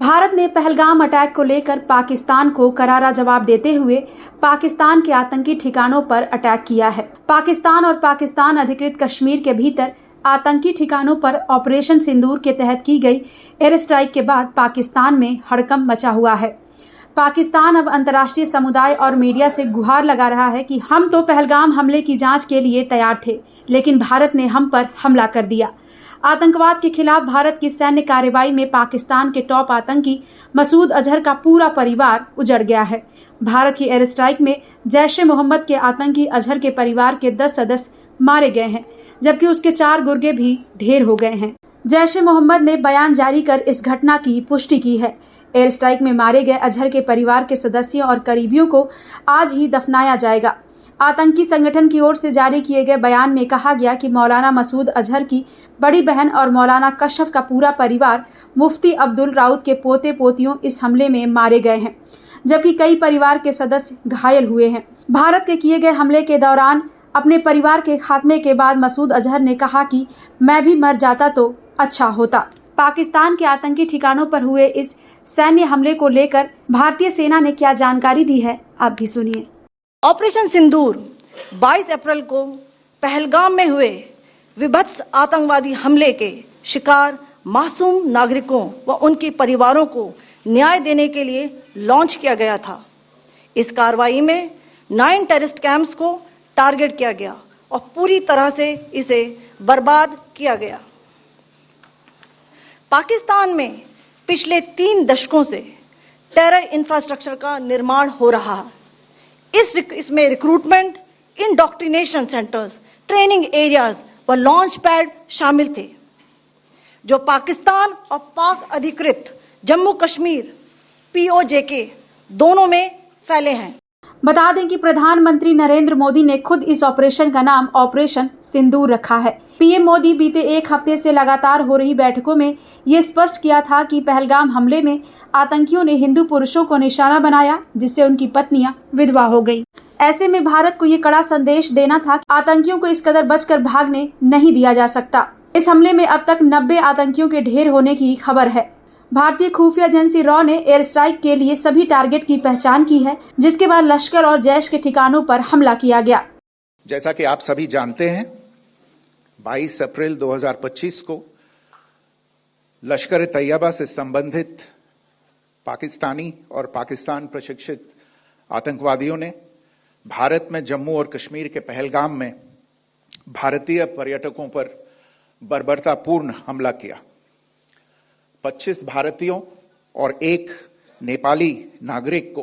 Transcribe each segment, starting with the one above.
भारत ने पहलगाम अटैक को लेकर पाकिस्तान को करारा जवाब देते हुए पाकिस्तान के आतंकी ठिकानों पर अटैक किया है। पाकिस्तान और पाकिस्तान अधिकृत कश्मीर के भीतर आतंकी ठिकानों पर ऑपरेशन सिंदूर के तहत की गई एयर स्ट्राइक के बाद पाकिस्तान में हड़कंप मचा हुआ है। पाकिस्तान अब अंतर्राष्ट्रीय समुदाय और मीडिया से गुहार लगा रहा है कि हम तो पहलगाम हमले की जांच के लिए तैयार थे, लेकिन भारत ने हम पर हमला कर दिया। आतंकवाद के खिलाफ भारत की सैन्य कार्रवाई में पाकिस्तान के टॉप आतंकी मसूद अजहर का पूरा परिवार उजड़ गया है। भारत की एयर स्ट्राइक में जैश ए मोहम्मद के आतंकी अजहर के परिवार के 10 सदस्य मारे गए हैं, जबकि उसके 4 गुर्गे भी ढेर हो गए हैं। जैश ए मोहम्मद ने बयान जारी कर इस घटना की पुष्टि की है। एयर स्ट्राइक में मारे गए अजहर के परिवार के सदस्यों और करीबियों को आज ही दफनाया जाएगा। आतंकी संगठन की ओर से जारी किए गए बयान में कहा गया कि मौलाना मसूद अजहर की बड़ी बहन और मौलाना कशफ का पूरा परिवार मुफ्ती अब्दुल राउत के पोते पोतियों इस हमले में मारे गए हैं, जबकि कई परिवार के सदस्य घायल हुए हैं। भारत के किए गए हमले के दौरान अपने परिवार के खात्मे के बाद मसूद अजहर ने कहा कि मैं भी मर जाता तो अच्छा होता। पाकिस्तान के आतंकी ठिकानों पर हुए इस सैन्य हमले को लेकर भारतीय सेना ने क्या जानकारी दी है, आप भी सुनिए। ऑपरेशन सिंदूर 22 अप्रैल को पहलगाम में हुए विभत्स आतंकवादी हमले के शिकार मासूम नागरिकों व उनके परिवारों को न्याय देने के लिए लॉन्च किया गया था। इस कार्रवाई में 9 टेररिस्ट कैंप्स को टारगेट किया गया और पूरी तरह से इसे बर्बाद किया गया। पाकिस्तान में पिछले 3 दशकों से टेरर इंफ्रास्ट्रक्चर का निर्माण हो रहा है। इसमें recruitment, indoctrination centres, training areas व लॉन्च पैड शामिल थे, जो पाकिस्तान और पाक अधिकृत जम्मू कश्मीर POJK दोनों में फैले हैं। बता दें कि प्रधानमंत्री नरेंद्र मोदी ने खुद इस ऑपरेशन का नाम ऑपरेशन सिंदूर रखा है। पीएम मोदी बीते 1 हफ्ते से लगातार हो रही बैठकों में ये स्पष्ट किया था कि पहलगाम हमले में आतंकियों ने हिंदू पुरुषों को निशाना बनाया, जिससे उनकी पत्नियां विधवा हो गईं। ऐसे में भारत को ये कड़ा संदेश देना था कि आतंकियों को इस कदर बचकर भागने नहीं दिया जा सकता। इस हमले में अब तक 90 आतंकियों के ढेर होने की खबर है। भारतीय खुफिया एजेंसी रॉ ने एयर स्ट्राइक के लिए सभी टारगेट की पहचान की है, जिसके बाद लश्कर और जैश के ठिकानों पर हमला किया गया। जैसा कि आप सभी जानते हैं, 22 अप्रैल 2025 को लश्कर तैयबा से संबंधित पाकिस्तानी और पाकिस्तान प्रशिक्षित आतंकवादियों ने भारत में जम्मू और कश्मीर के पहलगाम में भारतीय पर्यटकों पर बर्बरतापूर्ण हमला किया। 25 भारतीयों और 1 नेपाली नागरिक को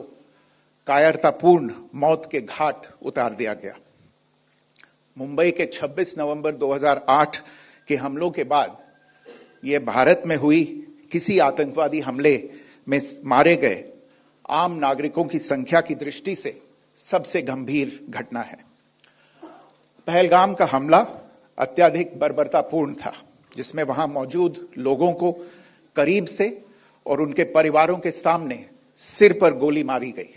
कायरतापूर्ण मौत के घाट उतार दिया गया। मुंबई के 26 नवंबर 2008 के हमलों के बाद यह भारत में हुई किसी आतंकवादी हमले में मारे गए आम नागरिकों की संख्या की दृष्टि से सबसे गंभीर घटना है। पहलगाम का हमला अत्यधिक बर्बरतापूर्ण था, जिसमें वहां मौजूद लोगों को करीब से और उनके परिवारों के सामने सिर पर गोली मारी गई।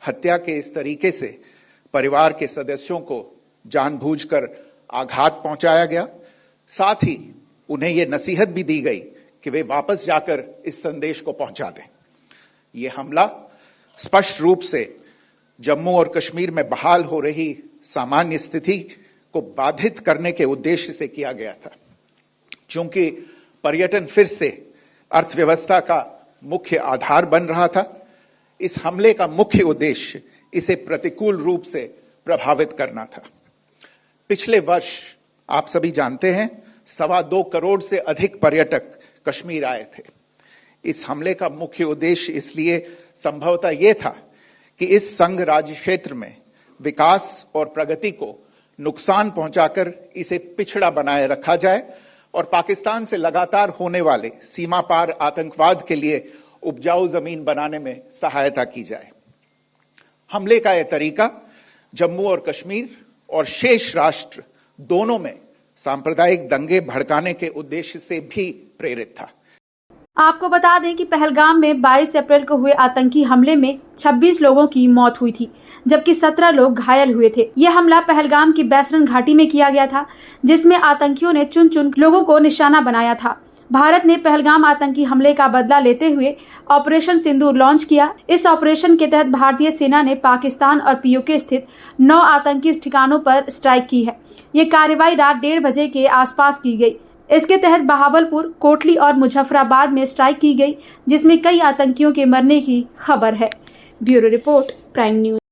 हत्या के इस तरीके से परिवार के सदस्यों को जानबूझकर आघात पहुंचाया गया। साथ ही उन्हें यह नसीहत भी दी गई कि वे वापस जाकर इस संदेश को पहुंचा दें। यह हमला स्पष्ट रूप से जम्मू और कश्मीर में बहाल हो रही सामान्य स्थिति को बाधित करने के उद्देश्य से किया गया था। चूंकि पर्यटन फिर से अर्थव्यवस्था का मुख्य आधार बन रहा था, इस हमले का मुख्य उद्देश्य इसे प्रतिकूल रूप से प्रभावित करना था। पिछले वर्ष आप सभी जानते हैं 2.25 करोड़ से अधिक पर्यटक कश्मीर आए थे। इस हमले का मुख्य उद्देश्य इसलिए संभवतः यह था कि इस संघ राज्य क्षेत्र में विकास और प्रगति को नुकसान पहुंचाकर इसे पिछड़ा बनाए रखा जाए और पाकिस्तान से लगातार होने वाले सीमा पार आतंकवाद के लिए उपजाऊ जमीन बनाने में सहायता की जाए। हमले का यह तरीका जम्मू और कश्मीर और शेष राष्ट्र दोनों में सांप्रदायिक दंगे भड़काने के उद्देश्य से भी प्रेरित था। आपको बता दें कि पहलगाम में 22 अप्रैल को हुए आतंकी हमले में 26 लोगों की मौत हुई थी, जबकि 17 लोग घायल हुए थे। यह हमला पहलगाम की बैसरन घाटी में किया गया था, जिसमें आतंकियों ने चुन चुन लोगों को निशाना बनाया था। भारत ने पहलगाम आतंकी हमले का बदला लेते हुए ऑपरेशन सिंदूर लॉन्च किया। इस ऑपरेशन के तहत भारतीय सेना ने पाकिस्तान और पीओके स्थित 9 आतंकी ठिकानों पर स्ट्राइक की है। ये कार्रवाई रात 1:30 बजे के आसपास की गई। इसके तहत बहावलपुर, कोटली और मुजफ्फराबाद में स्ट्राइक की गई, जिसमें कई आतंकियों के मरने की खबर है। Bureau report, prime news.